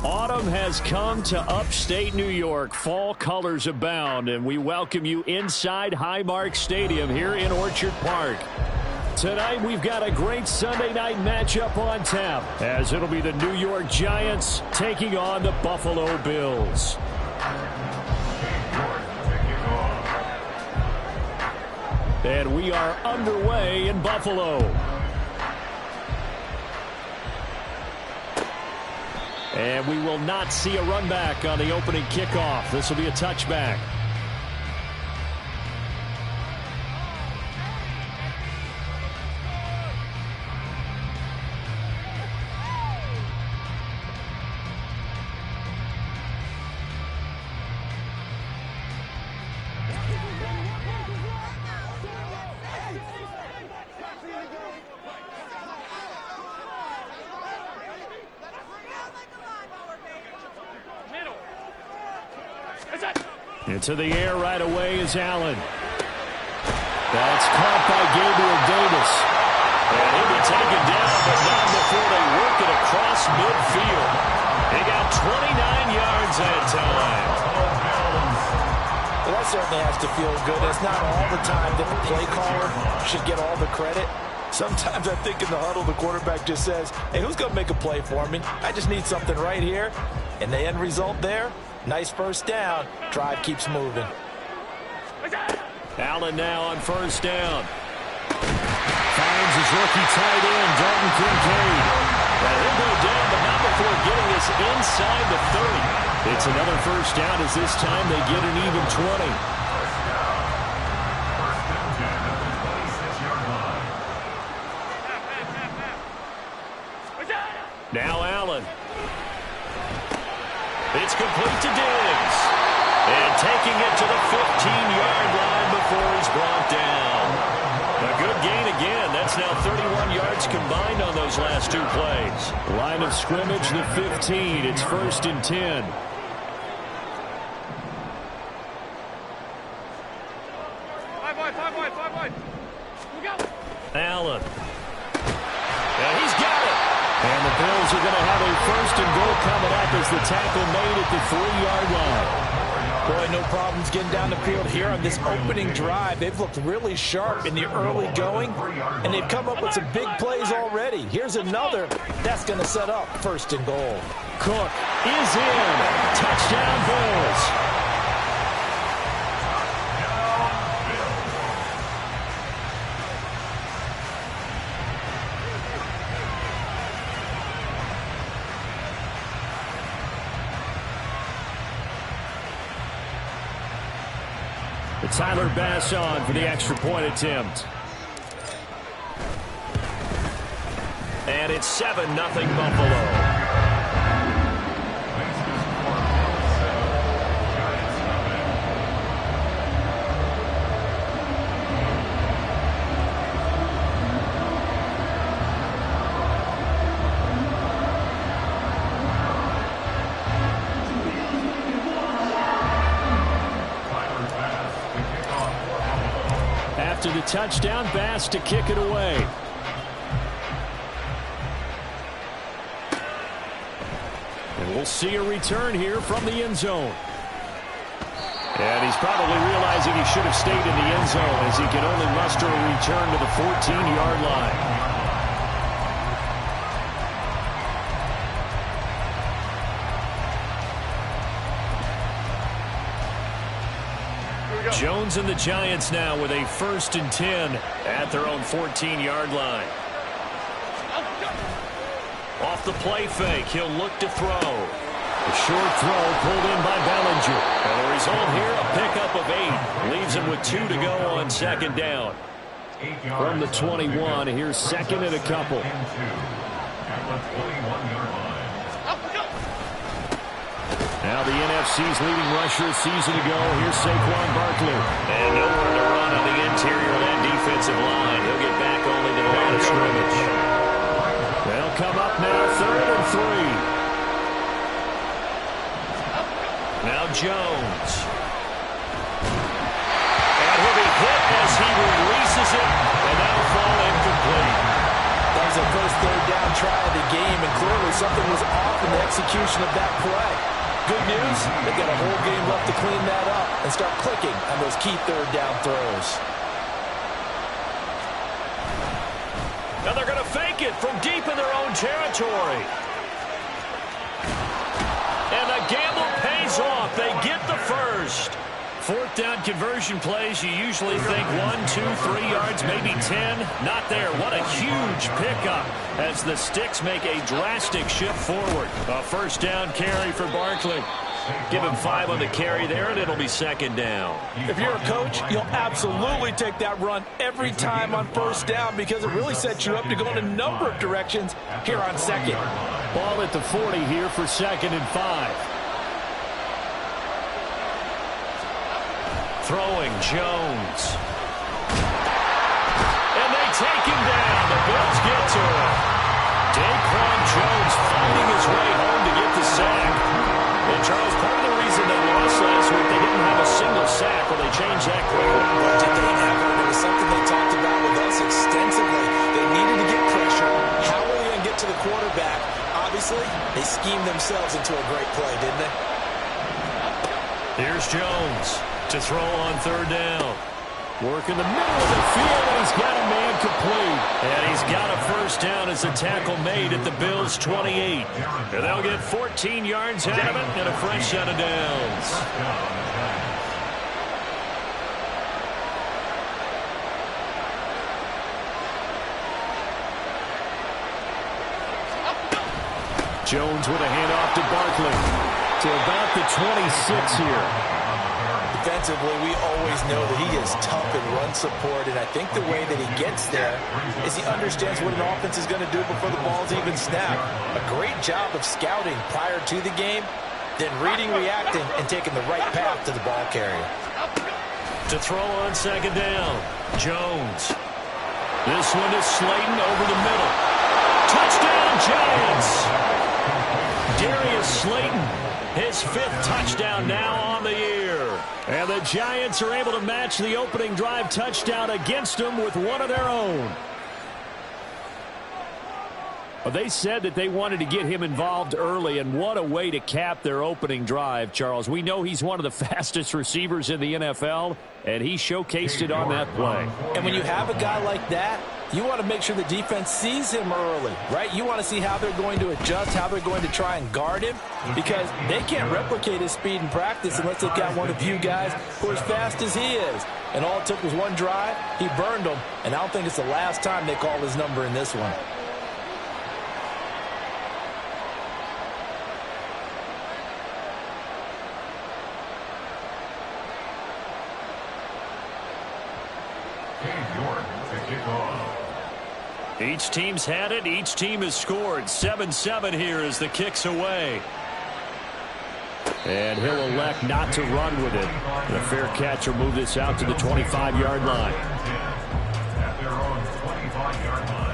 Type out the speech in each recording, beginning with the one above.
Autumn has come to upstate New York. Fall colors abound, and we welcome you inside Highmark Stadium here in Orchard Park. Tonight, we've got a great Sunday night matchup on tap, as it'll be the New York Giants taking on the Buffalo Bills. And we are underway in Buffalo. And we will not see a run back on the opening kickoff. This will be a touchback. Into the air right away is Allen. That's caught by Gabriel Davis. And he'll be taken down, but not before they work it across midfield. They got 29 yards that time. Well, that certainly has to feel good. It's not all the time that the play caller should get all the credit. Sometimes I think in the huddle, the quarterback just says, hey, who's going to make a play for me? I just need something right here. And the end result there, nice first down. Drive keeps moving. Allen now on first down. Finds his rookie tight end, Dalton Kincaid. And he'll go down, but not before getting us inside the 30. It's another first down as this time they get an even 20. Now Allen. It's complete to Diggs. And taking it to the 15-yard line before he's brought down. A good gain again. That's now 31 yards combined on those last two plays. Line of scrimmage, the 15. It's 1st and 10. Five wide. Allen. And he's got it. And the Bills are going to have a 1st and goal coming up as the tackle made at the 3-yard line. Boy, no problems getting down the field here on this opening drive. They've looked really sharp in the early going, and they've come up with some big plays already. Here's another. That's going to set up 1st and goal. Cook is in. Touchdown, Bills. Tyler Bass on for the extra point attempt. And it's 7-0 Buffalo. After the touchdown, Bass to kick it away. And we'll see a return here from the end zone. And he's probably realizing he should have stayed in the end zone as he can only muster a return to the 14-yard line. Jones and the Giants now with a 1st and 10 at their own 14-yard line. Off the play fake, he'll look to throw. A short throw pulled in by Bellinger. And the result here, a pickup of 8. Leaves him with 2 to go on 2nd down. From the 21, here's 2nd and a couple. Now the NFC's leading rusher a season ago. Here's Saquon Barkley. And nowhere to run on the interior of that defensive line. He'll get back only to the line of scrimmage. They'll come up now, 3rd and 3. Now Jones. And he'll be hit as he releases it, and that'll fall incomplete. That was their first 3rd down try of the game, and clearly something was off in the execution of that play. Good news, they've got a whole game left to clean that up and start clicking on those key 3rd down throws. Now they're going to fake it from deep in their own territory. And the gamble pays off. They get the first. 4th down conversion plays, you usually think 1, 2, 3 yards, maybe 10. Not there. What a huge pickup as the Sticks make a drastic shift forward. A 1st down carry for Barkley. Give him 5 on the carry there, and it'll be 2nd down. If you're a coach, you'll absolutely take that run every time on 1st down because it really sets you up to go in a number of directions here on 2nd. Ball at the 40 here for 2nd and 5. Throwing Jones. And they take him down. The Bills get to him. Daquan Jones fighting his way home to get the sack. And Charles, part of the reason they lost last week, they didn't have a single sack. Well, they changed that quickly. But did they ever? It was something they talked about with us extensively. They needed to get pressure. How are they going to get to the quarterback? Obviously, they schemed themselves into a great play, didn't they? Here's Jones to throw on 3rd down. Work in the middle of the field, and he's got a man complete. And he's got a 1st down as a tackle made at the Bills' 28. And they'll get 14 yards out of it and a fresh set of downs. Jones with a handoff to Barkley to about the 26 here. Defensively, we always know that he is tough in run support, and I think the way that he gets there is he understands what an offense is going to do before the ball's even snapped. A great job of scouting prior to the game, then reading, reacting, and taking the right path to the ball carrier. To throw on 2nd down, Jones. This one is Slayton over the middle. Touchdown, Giants! Darius Slayton, his 5th touchdown now on the year. And the Giants are able to match the opening drive touchdown against them with one of their own. Well, they said that they wanted to get him involved early, and what a way to cap their opening drive, Charles. We know he's one of the fastest receivers in the NFL, and he showcased it on that play. And when you have a guy like that, you want to make sure the defense sees him early, right? You want to see how they're going to adjust, how they're going to try and guard him, because they can't replicate his speed in practice unless they've got one of the few guys who are as fast as he is. And all it took was one drive. He burned them, and I don't think it's the last time they call his number in this one. Each team's had it. Each team has scored. 7-7 here as the kick's away. And he'll elect not to run with it. And a fair catch will move this out to the 25-yard line. At their own 25-yard line.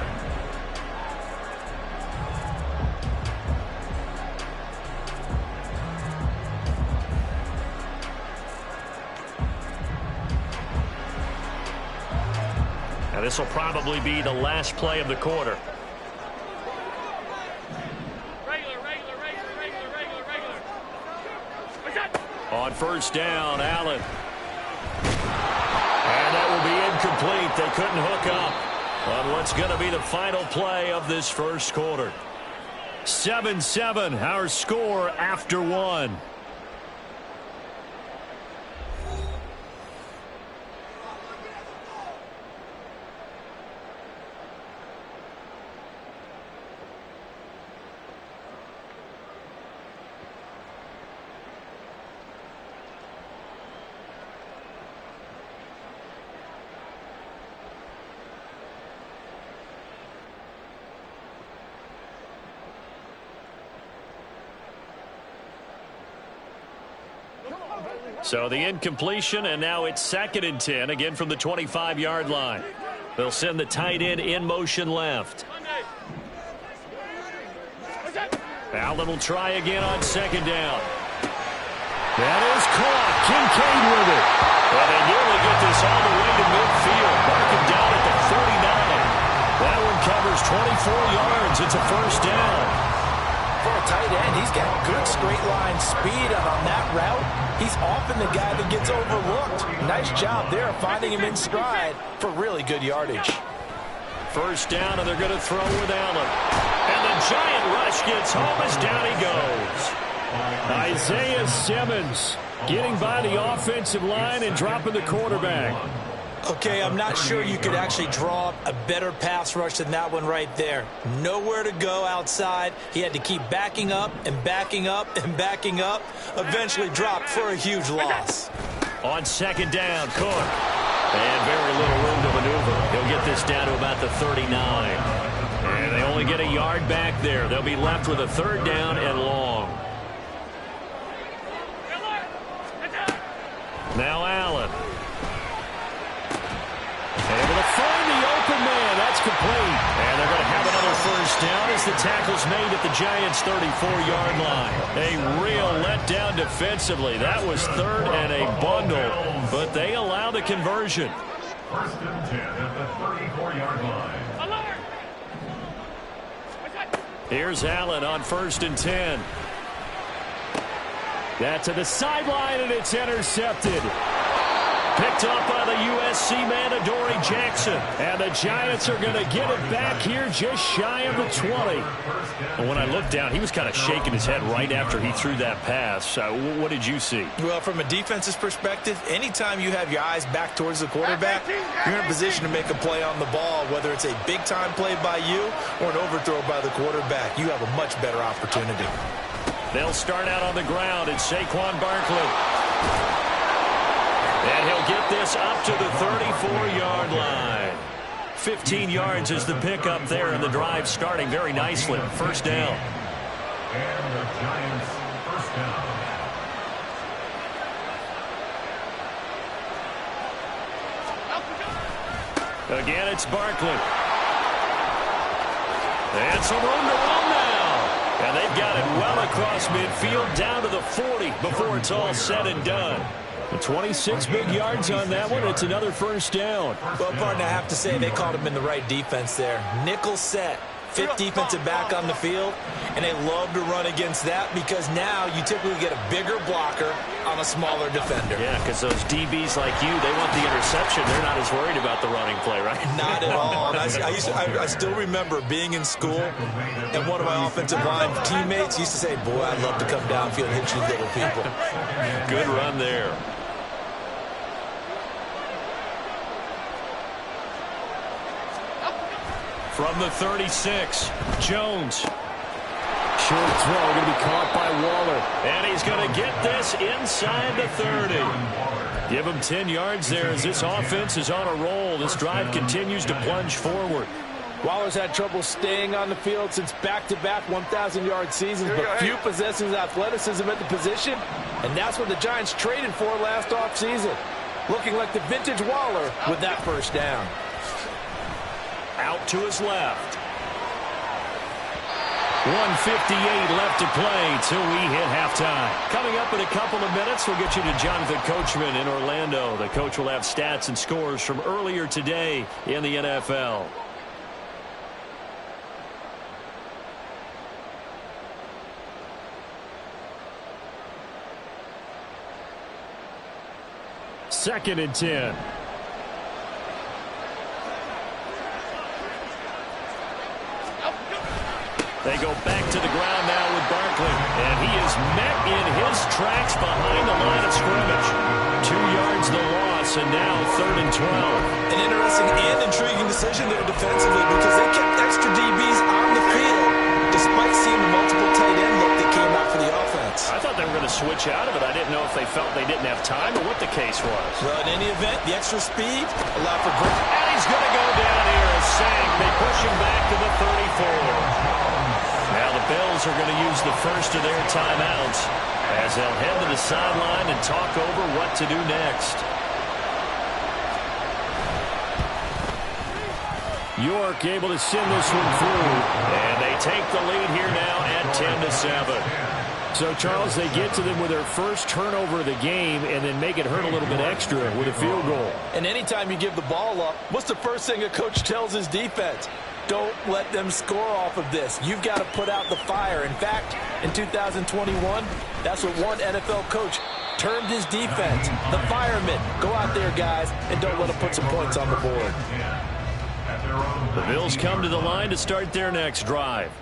Now this will probably be the last play of the quarter. Regular. On 1st down, Allen. And that will be incomplete. They couldn't hook up on what's going to be the final play of this 1st quarter. 7-7, our score after 1. So the incompletion, and now it's 2nd and 10, again from the 25-yard line. They'll send the tight end in motion left. Allen will try again on 2nd down. That is caught. Kincaid with it. Well, they nearly get this all the way to midfield. Marking down at the 49. That one covers 24 yards. It's a 1st down. For a tight end, he's got good straight line speed, and on that route, he's often the guy that gets overlooked. Nice job there finding him in stride for really good yardage. 1st down, and they're going to throw with Allen. And the giant rush gets home as down he goes. Isaiah Simmons getting by the offensive line and dropping the quarterback. Okay, I'm not sure you could actually draw up a better pass rush than that one right there. Nowhere to go outside. He had to keep backing up and backing up and backing up. Eventually dropped for a huge loss. On 2nd down, Cook. And very little room to maneuver. He'll get this down to about the 39. And they only get a yard back there. They'll be left with a 3rd down and long. Now Allen. Able to find the open man. That's complete. And they're going to have another 1st down as the tackle's made at the Giants' 34-yard line. A real letdown defensively. That was 3rd and a bundle, but they allow the conversion. 1st and 10 at the 34-yard line. Here's Allen on 1st and 10. That to the sideline, and it's intercepted. Picked up by the USC man, Adoree Jackson. And the Giants are going to get it back here just shy of the 20. And when I looked down, he was kind of shaking his head right after he threw that pass. What did you see? Well, from a defense's perspective, anytime you have your eyes back towards the quarterback, you're in a position to make a play on the ball, whether it's a big-time play by you or an overthrow by the quarterback. You have a much better opportunity. They'll start out on the ground. It's Saquon Barkley. And he'll get this up to the 34-yard line. 15 yards is the pickup there, and the drive starting very nicely. 1st down. And the Giants' 1st down. Again, it's Barkley. And some room to run now. And they've got it well across midfield, down to the 40 before it's all said and done. 26 big yards on that one. It's another 1st down. Well, partner, I have to say they caught him in the right defense there. Nickel set. 5th defensive back on the field, and they love to run against that because now you typically get a bigger blocker on a smaller defender. Yeah, because those DBs like you, they want the interception. They're not as worried about the running play, right? Not at all. And I still remember being in school, and one of my offensive line teammates used to say, boy, I'd love to come downfield and hit you little people. Good run there. From the 36, Jones. Short throw, going to be caught by Waller. And he's going to get this inside the 30. Give him 10 yards there as this offense is on a roll. This drive continues to plunge forward. Waller's had trouble staying on the field since back-to-back 1,000-yard seasons, but few possesses athleticism at the position, and that's what the Giants traded for last offseason. Looking like the vintage Waller with that 1st down. Out to his left. 1:58 left to play till we hit halftime. Coming up in a couple of minutes, we'll get you to Jonathan Coachman in Orlando. The coach will have stats and scores from earlier today in the NFL. Second and 10. They go back to the ground now with Barkley. And he is met in his tracks behind the line of scrimmage. 2 yards the loss, and now 3rd and 12. An interesting and intriguing decision there defensively because they kept extra DBs on the field despite seeing the multiple tight end look that came out for the offense. I thought they were going to switch out of it. I didn't know if they felt they didn't have time or what the case was. Well, in any event, the extra speed allowed for great. And he's going to go down here as sacked. They push him back to the 34. Now the Bills are going to use the first of their timeouts as they'll head to the sideline and talk over what to do next. York able to send this one through, and they take the lead here now at 10-7. So, Charles, they get to them with their first turnover of the game and then make it hurt a little bit extra with a field goal. And anytime you give the ball up, what's the first thing a coach tells his defense? Don't let them score off of this. You've got to put out the fire. In fact, in 2021, that's what one NFL coach termed his defense. The firemen. Go out there, guys, and don't let them put some points on the board. The Bills come to the line to start their next drive.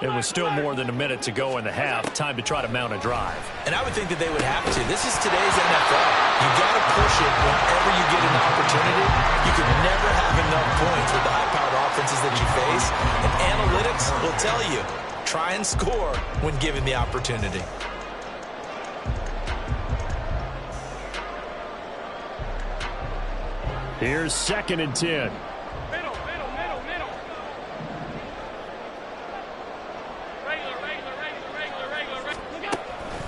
It was still more than a minute to go in the half. Time to try to mount a drive. And I would think that they would have to. This is today's NFL. You got to push it whenever you get an opportunity. You can never have enough points with the high-powered offenses that you face. And analytics will tell you, try and score when given the opportunity. Here's 2nd and 10.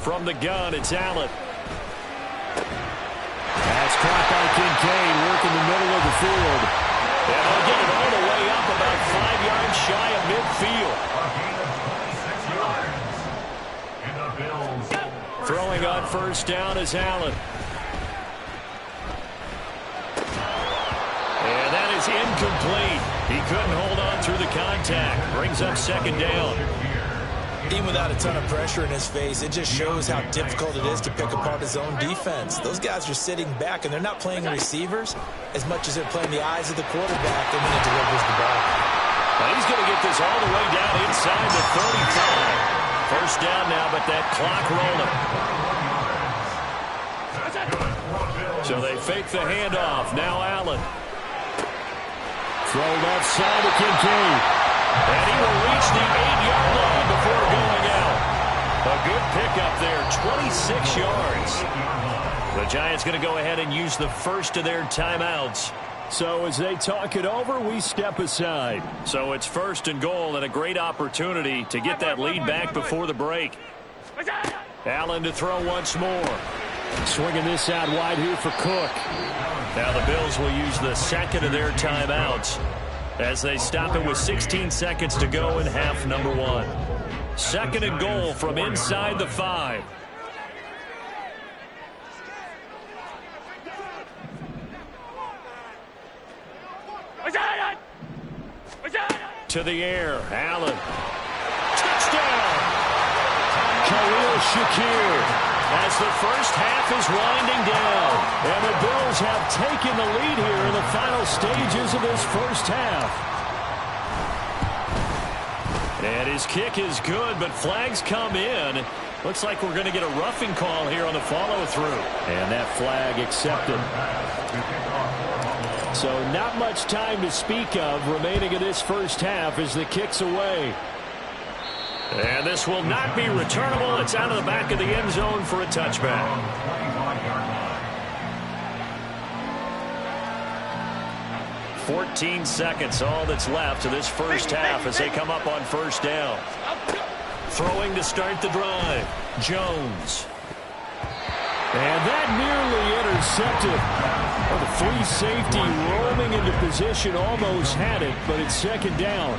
From the gun, it's Allen. That's caught by Kincaid, working the middle of the field. And they'll get it all the way up about 5 yards shy of midfield. Throwing on first down is Allen. And that is incomplete. He couldn't hold on through the contact. Brings up 2nd down. Even without a ton of pressure in his face, it just shows how difficult it is to pick apart his own defense. Those guys are sitting back, and they're not playing receivers as much as they're playing the eyes of the quarterback, and when he delivers the ball. Now he's going to get this all the way down inside the 35. First down now, but that clock rolling. So they fake the handoff. Now Allen. Throw left side to Kincaid. And he will reach the 8-yard line before going out. A good pickup there, 26 yards. The Giants going to go ahead and use the first of their timeouts. So as they talk it over, we step aside. So it's 1st and goal and a great opportunity to get that lead back before the break. Allen to throw once more. Swinging this out wide here for Cook. Now the Bills will use the 2nd of their timeouts as they stop it with 16 seconds to go in half number 1. 2nd and goal from inside the 5. To the air, Allen. Touchdown! Khalil Shakir as the first half is winding down. And the Bills have taken the lead here in the final stages of this first half. And his kick is good, but flags come in. Looks like we're going to get a roughing call here on the follow-through. And that flag accepted. So not much time to speak of remaining in this first half as the kick's away. And this will not be returnable. It's out of the back of the end zone for a touchback. 14 seconds, all that's left to this first half as they come up on first down. Throwing to start the drive, Jones. And that nearly intercepted. Well, the free safety roaming into position, almost had it, but it's 2nd down.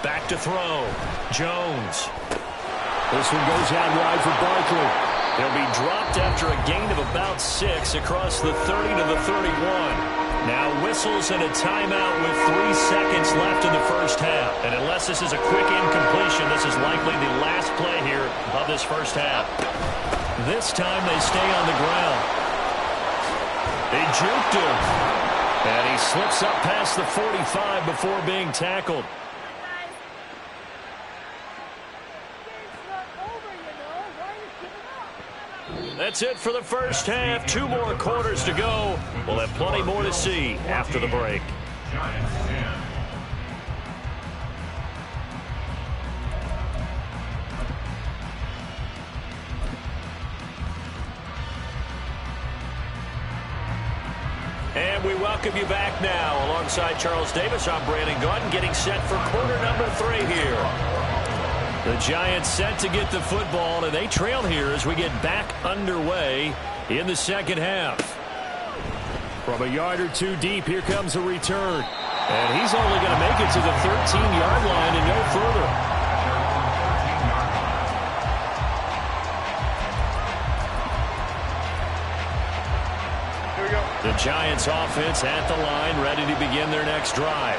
Back to throw. Jones. This one goes out wide for Barkley. He'll be dropped after a gain of about 6 across the 30 to the 31. Now whistles and a timeout with 3 seconds left in the first half. And unless this is a quick incompletion, this is likely the last play here of this first half. This time they stay on the ground. They juked him. And he slips up past the 45 before being tackled. That's it for the first half. 2 more quarters to go. We'll have plenty more to see after the break. And we welcome you back now. Alongside Charles Davis, I'm Brandon Gaudin, getting set for quarter number 3 here. The Giants set to get the football, and they trail here as we get back underway in the second half. From a yard or two deep, here comes a return. And he's only going to make it to the 13-yard line and no further. The Giants offense at the line, ready to begin their next drive.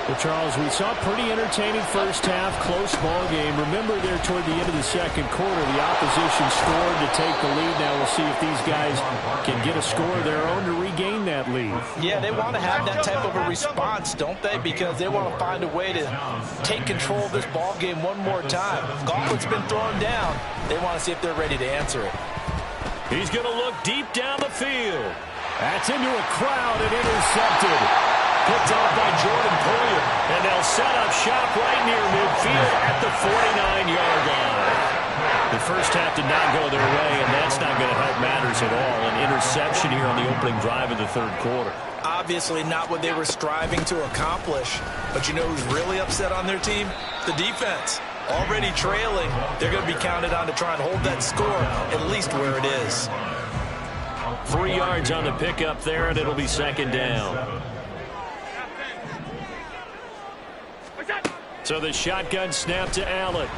Well, Charles, we saw a pretty entertaining first half, close ball game. Remember there toward the end of the second quarter, the opposition scored to take the lead. Now we'll see if these guys can get a score of their own to regain that lead. Yeah, they want to have that type of a response, don't they? Because they want to find a way to take control of this ball game one more time. Gauntlet's been thrown down. They want to see if they're ready to answer it. He's going to look deep down the field. That's into a crowd and intercepted. Picked off by Jordan Poyer. And they'll set up shop right near midfield at the 49-yard line. The first half did not go their way, and that's not going to help matters at all. An interception here on the opening drive of the third quarter. Obviously not what they were striving to accomplish. But you know who's really upset on their team? The defense. Already trailing, they're going to be counted on to try and hold that score at least where it is. 3 yards on the pickup there, and it'll be second down. So the shotgun snap to Allen.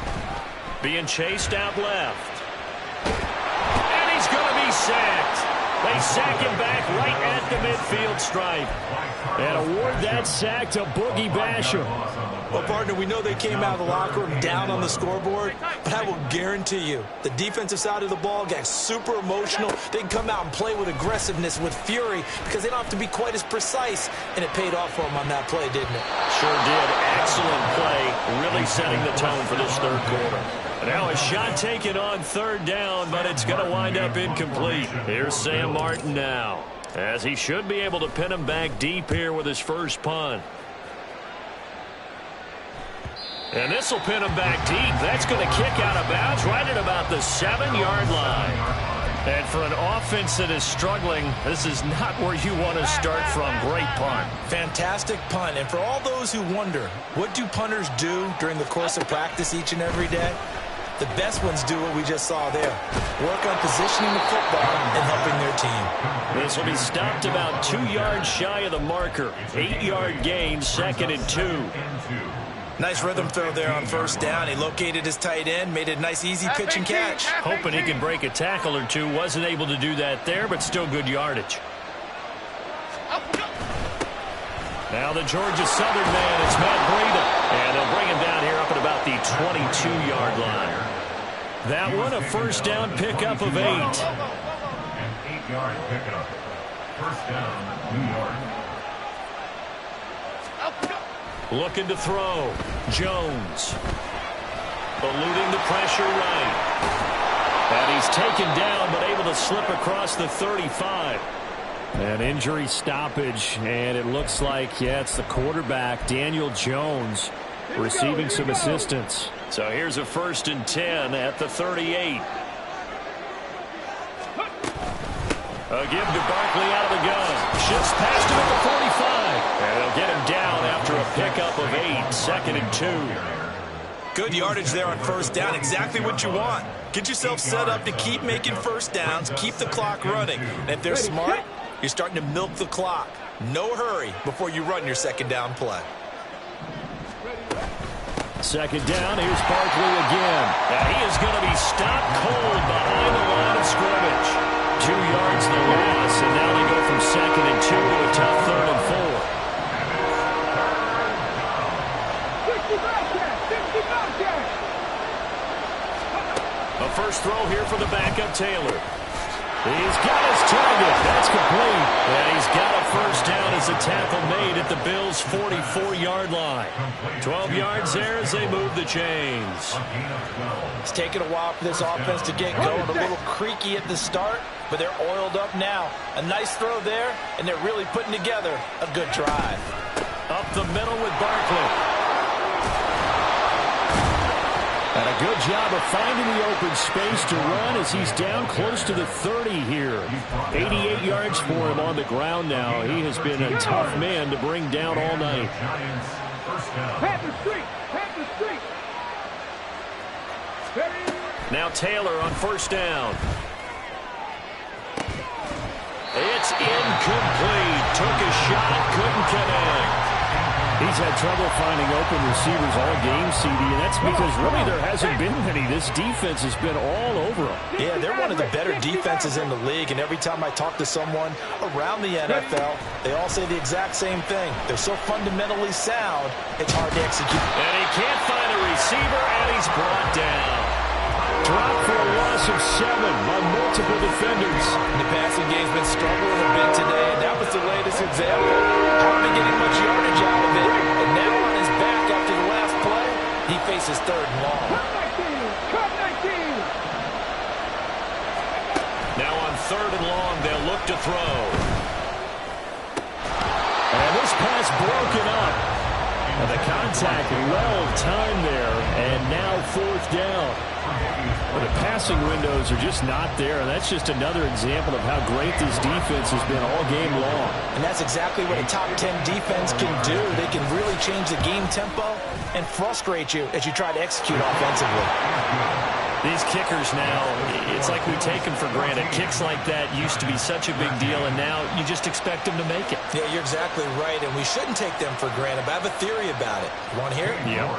Being chased out left. And he's going to be sacked. They sack him back right at the midfield stripe. And award that sack to Boogie Basham. Well, partner, we know they came out of the locker room down on the scoreboard, but I will guarantee you the defensive side of the ball got super emotional. They can come out and play with aggressiveness, with fury, because they don't have to be quite as precise, and it paid off for them on that play, didn't it? Sure did. Excellent play, really setting the tone for this third quarter. Now a shot taken on third down, but it's going to wind up incomplete. Here's Sam Martin now, as he should be able to pin him back deep here with his first punt. And this will pin him back deep. That's going to kick out of bounds right at about the 7-yard line. And for an offense that is struggling, this is not where you want to start from. Great punt. Fantastic punt. And for all those who wonder, what do punters do during the course of practice each and every day? The best ones do what we just saw there. Work on positioning the football and helping their team. This will be stopped about 2 yards shy of the marker. 8-yard gain, 2nd and 2. Nice rhythm throw there on first down. He located his tight end, made a nice easy pitch and catch. Hoping he can break a tackle or two. Wasn't able to do that there, but still good yardage. Now the Georgia Southern man, it's Matt Breida. And they'll bring him down here up at about the 22-yard line. That one, a first down pickup of 8. An 8-yard pickup. First down, New York. Looking to throw. Jones. Eluding the pressure right. And he's taken down, but able to slip across the 35. An injury stoppage, and it looks like, yeah, it's the quarterback, Daniel Jones, receiving some assistance. So here's a 1st and 10 at the 38. A give to Barkley out of the gun. Shifts past him at the 45. And they'll get him down after a pickup of 8. 2nd and 2. Good yardage there on first down. Exactly what you want. Get yourself set up to keep making first downs, keep the clock running. And if they're smart, you're starting to milk the clock. No hurry before you run your second down play. Second down, here's Barkley again. And he is going to be stopped cold behind the line of scrimmage. 2 yards the loss, and now they go from 2nd and 2 to a tough 3rd and 4. A first throw here for the backup Taylor. He's got his target. That's complete. And he's got a first down as a tackle made at the Bills' 44-yard line. 12 yards there as they move the chains. It's taken a while for this offense to get going. A little creaky at the start, but they're oiled up now. A nice throw there, and they're really putting together a good drive. Up the middle with Barkley. And a Good job of finding the open space to run as he's down close to the 30 here. 88 yards for him on the ground now. He has been a tough man to bring down all night. Now Taylor on first down. It's incomplete. Took a shot, couldn't connect. He's had trouble finding open receivers all game, CD, and that's because really there hasn't been many. This defense has been all over them. Yeah, they're one of the better defenses in the league, and every time I talk to someone around the NFL, they all say the exact same thing. They're so fundamentally sound, it's hard to execute. And he can't find a receiver, and he's brought down. Dropped for a loss of 7 by multiple defenders. The passing game's been struggling a bit today, and that was the latest example. Haven't been getting much yardage out of it, and now on his back after the last play, he faces 3rd and long. Now on 3rd and long, they'll look to throw. And this pass broken up. And the contact well timed there, and now 4th down. But the passing windows are just not there, and that's just another example of how great this defense has been all game long. And that's exactly what a top 10 defense can do. They can really change the game tempo and frustrate you as you try to execute offensively. These kickers now, it's like we take them for granted. Kicks like that used to be such a big deal, and now you just expect them to make it. Yeah, you're exactly right, and we shouldn't take them for granted, but I have a theory about it. You want to hear it? Yeah.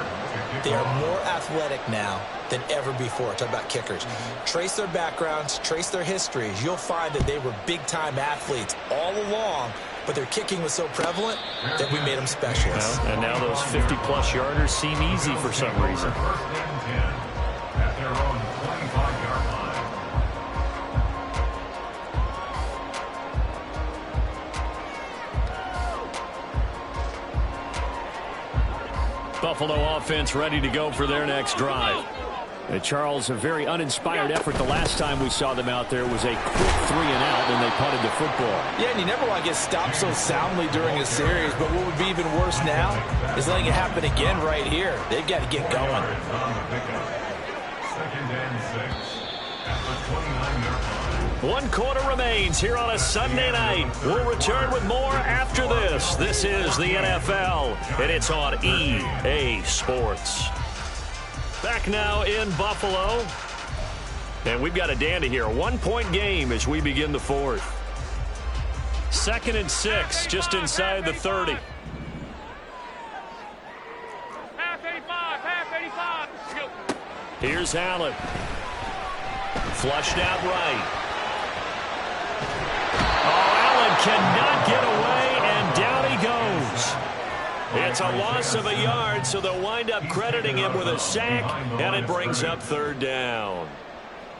They are more athletic now than ever before. Talk about kickers. Trace their backgrounds, trace their histories. You'll find that they were big-time athletes all along, but their kicking was so prevalent that we made them specialists. Well, and now those 50-plus yarders seem easy for some reason. At their own 25-yard line. Buffalo offense ready to go for their next drive. Charles, a very uninspired effort the last time we saw them out there was a quick 3-and-out, and they punted the football. Yeah, and you never want to get stopped so soundly during a series, but what would be even worse now is letting it happen again right here. They've got to get going. 2nd and 6 at the 29-yard line. 1 quarter remains here on a Sunday night. We'll return with more after this. This is the NFL, and it's on EA Sports. Back now in Buffalo. And we've got a dandy here. A 1-point game as we begin the 4th. 2nd and 6, just inside the 30. Half 85, half 85. Here's Allen. Flushed out right. Oh, Allen cannot get away, and down he goes. It's a loss of a yard, so they'll wind up crediting him with a sack, and it brings up 3rd down.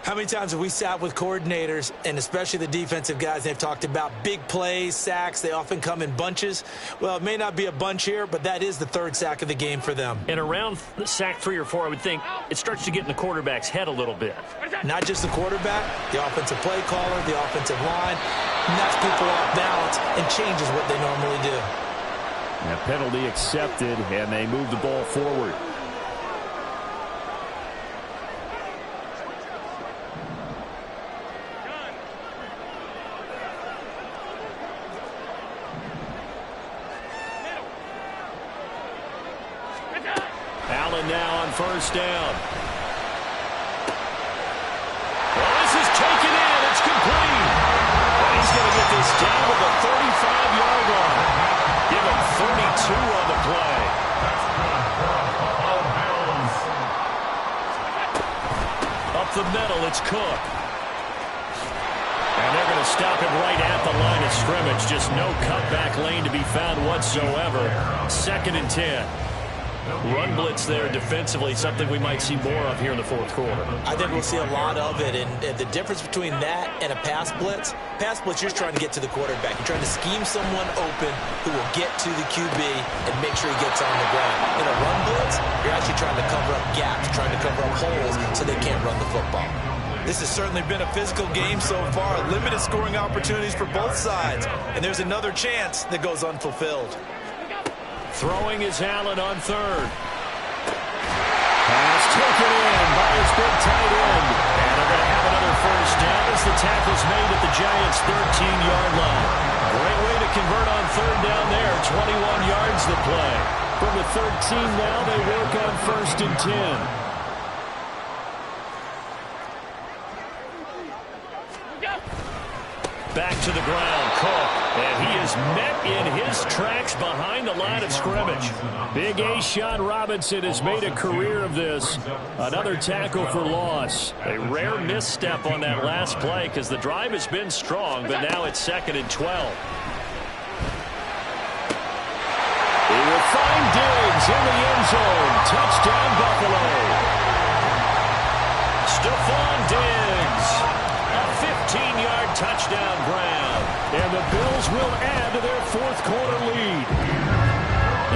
How many times have we sat with coordinators, and especially the defensive guys, they've talked about big plays, sacks. They often come in bunches. Well, it may not be a bunch here, but that is the 3rd sack of the game for them. And around sack 3 or 4, I would think it starts to get in the quarterback's head a little bit. Not just the quarterback, the offensive play caller, the offensive line, knocks people off balance and changes what they normally do. A penalty accepted, and they move the ball forward. Allen now on first down. Well, this is taken in. It's complete. And he's going to get this down to the 35-yard line. Give him 32 on the play. Up the middle, it's Cook. And they're going to stop him right at the line of scrimmage. Just no cutback lane to be found whatsoever. 2nd and 10. Run blitz there defensively, something we might see more of here in the 4th quarter. I think we'll see a lot of it, and the difference between that and a pass blitz, you're just trying to get to the quarterback. You're trying to scheme someone open who will get to the QB and make sure he gets on the ground. In a run blitz, you're actually trying to cover up gaps, trying to cover up holes so they can't run the football. This has certainly been a physical game so far. Limited scoring opportunities for both sides, and there's another chance that goes unfulfilled. Throwing is Allen on 3rd. Pass taken in big tight end. And they're going to have another first down as the tackle's made at the Giants' 13-yard line. Great way to convert on third down there. 21 yards the play. From the 13 now, they work on 1st and 10. Back to the ground, Cook. And he is met in his tracks behind the line of scrimmage. Big A-Shot Robinson has made a career of this. Another tackle for loss. A rare misstep on that last play because the drive has been strong, but now it's 2nd and 12. He will find Diggs in the end zone. Touchdown, Buffalo. Stephon Diggs. A 15-yard touchdown grab. And the Bills will add to their 4th quarter lead.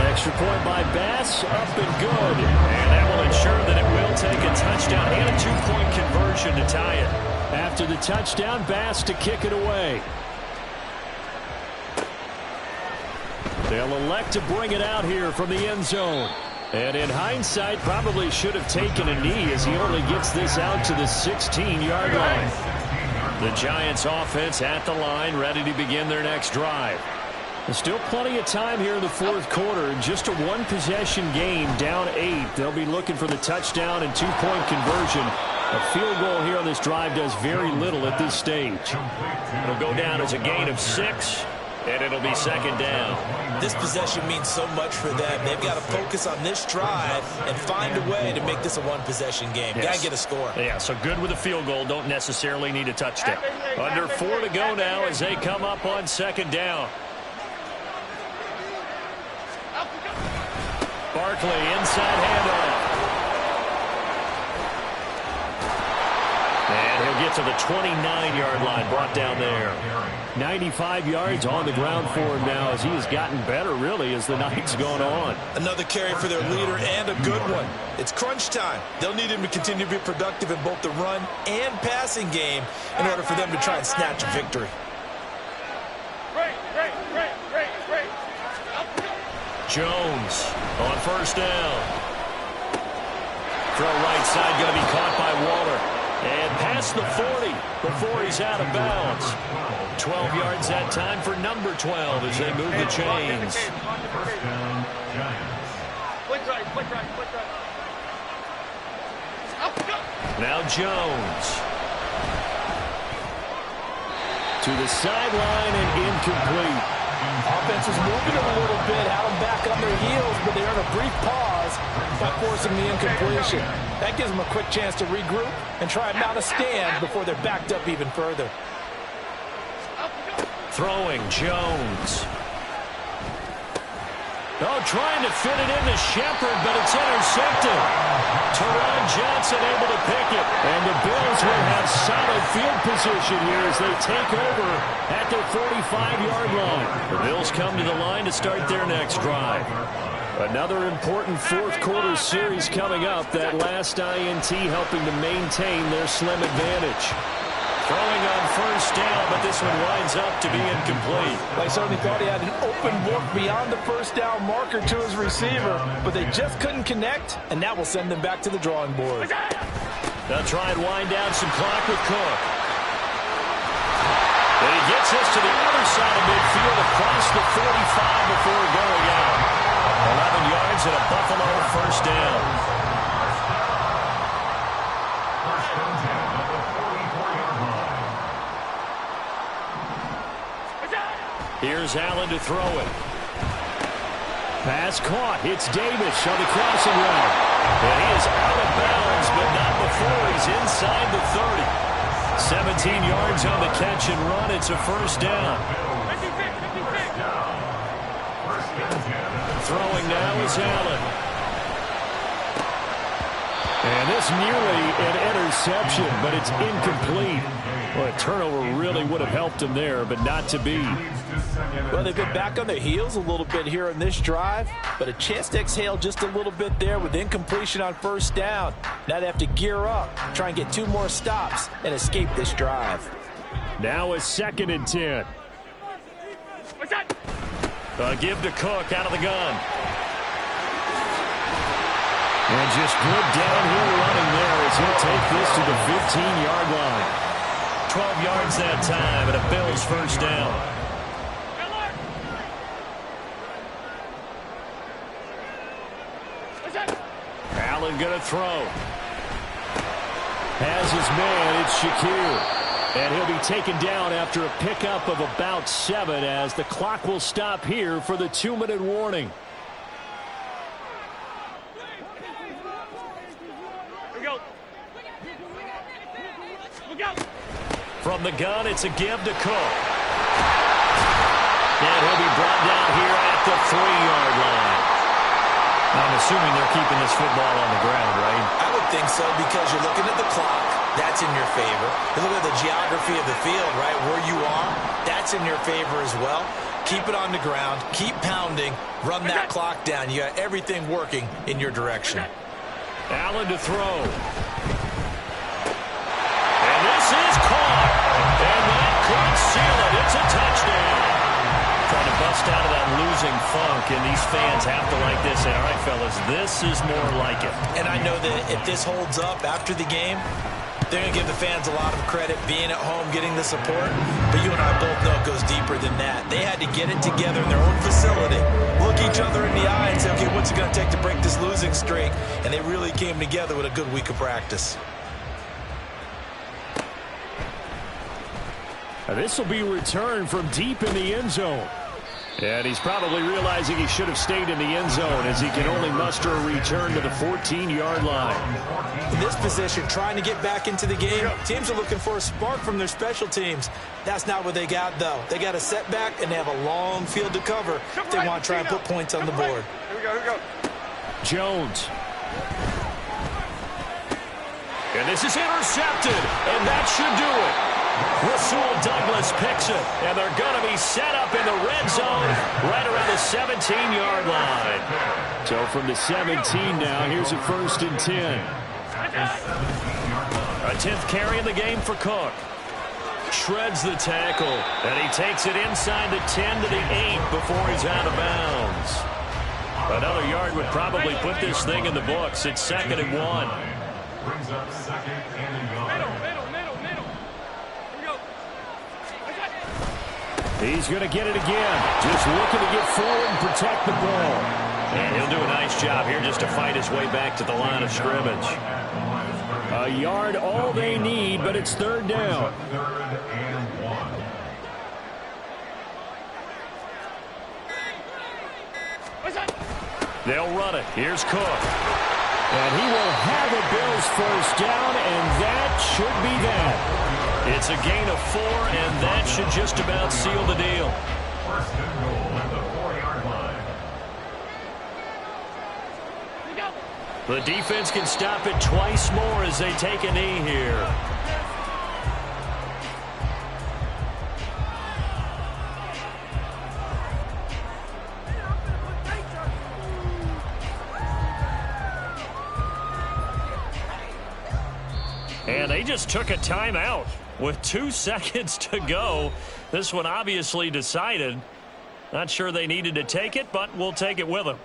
Extra point by Bass, up and good. And that will ensure that it will take a touchdown and a 2-point conversion to tie it. After the touchdown, Bass to kick it away. They'll elect to bring it out here from the end zone. And in hindsight, probably should have taken a knee as he only gets this out to the 16-yard line. The Giants offense at the line, ready to begin their next drive. There's still plenty of time here in the 4th quarter. Just a 1-possession game, down 8. They'll be looking for the touchdown and 2-point conversion. A field goal here on this drive does very little at this stage. It'll go down as a gain of 6. And it'll be 2nd down. This possession means so much for them. They've got to focus on this drive and find a way to make this a 1-possession game. Yes. Got to get a score. Yeah, so good with a field goal. Don't necessarily need a touchdown. Under 4 to go now as they come up on 2nd down. Barkley inside handoff. And he'll get to the 29-yard line, brought down there. 95 yards on the ground for him now as he has gotten better, really, as the night's gone on. Another carry for their leader and a good one. It's crunch time. They'll need him to continue to be productive in both the run and passing game in order for them to try and snatch a victory. Jones on 1st down. Throw right side, going to be caught by Waller. And past the 40 before he's out of bounds. 12 yards that time for number 12 as they move the chains. Now Jones. To the sideline and incomplete. Offense is moving a little bit, had them back on their heels, but they earn a brief pause by forcing the incompletion. That gives them a quick chance to regroup and try and mount a stand before they're backed up even further. Throwing Jones. Oh, trying to fit it into Shepard, but it's intercepted. Teron Johnson able to pick it. And the Bills will have solid field position here as they take over at their 45-yard line. The Bills come to the line to start their next drive. Another important 4th quarter series coming up. That last INT helping to maintain their slim advantage. Throwing on 1st down, but this one winds up to be incomplete. They certainly thought he had an open look beyond the 1st down marker to his receiver, but they just couldn't connect, and that will send them back to the drawing board. They'll try and wind down some clock with Cook. And he gets us to the other side of midfield across the 45 before going out. 11 yards and a Buffalo 1st down. Here's Allen to throw it. Pass caught. It's Davis on the crossing route. And he is out of bounds, but not before he's inside the 30. 17 yards on the catch and run. It's a 1st down. Throwing now is Allen. And this nearly an interception, but it's incomplete. Well, a turnover really would have helped him there, but not to be. Well, they've been back on their heels a little bit here in this drive, but a chance to exhale just a little bit there with incompletion on 1st down. Now they have to gear up, try and get 2 more stops, and escape this drive. Now a 2nd and 10. Give to Cook out of the gun. And just good downhill running there as as he'll take this to the 15-yard line. 12 yards that time, and a Bills first down. Allen going to throw. Has his man, it's Shakir. And he'll be taken down after a pickup of about 7 as the clock will stop here for the 2-minute warning. From the gun, it's a give to Cook. And he'll be brought down here at the 3-yard line. I'm assuming they're keeping this football on the ground, right? I would think so because you're looking at the clock. That's in your favor. You look at the geography of the field, right, where you are. That's in your favor as well. Keep it on the ground. Keep pounding. Run that clock down. You got everything working in your direction. Allen to throw. And this is caught. And that could seal it. It's a touchdown. Trying to bust out of that losing funk, and these fans have to like this. Say, all right, fellas, this is more like it. And I know that if this holds up after the game, they're going to give the fans a lot of credit being at home, getting the support. But you and I both know it goes deeper than that. They had to get it together in their own facility, look each other in the eye and say, okay, what's it going to take to break this losing streak? And they really came together with a good week of practice. This will be returned from deep in the end zone. And he's probably realizing he should have stayed in the end zone as he can only muster a return to the 14-yard line. In this position, trying to get back into the game, teams are looking for a spark from their special teams. That's not what they got, though. They got a setback, and they have a long field to cover if they want to try and put points on the board. Here we go. Jones. And this is intercepted, and that should do it. Rasul Douglas picks it, and they're going to be set up in the red zone right around the 17-yard line. So from the 17 now, here's a 1st and 10. A 10th carry in the game for Cook. Shreds the tackle, and he takes it inside the 10 to the 8 before he's out of bounds. Another yard would probably put this thing in the books. It's 2nd and 1. Brings up 2nd and 1. He's going to get it again. Just looking to get forward and protect the ball. And he'll do a nice job here just to fight his way back to the line of scrimmage. A yard all they need, but it's 3rd down. 3rd and 1. They'll run it. Here's Cook. And he will have a Bills first down, and that should be that. It's a gain of 4, and that should just about seal the deal. 1st and goal at the 4-yard line. The defense can stop it twice more as they take a knee here. And they just took a timeout with 2 seconds to go. This one obviously decided. Not sure they needed to take it, but we'll take it with them.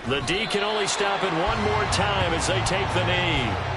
The D can only stop it one more time as they take the knee.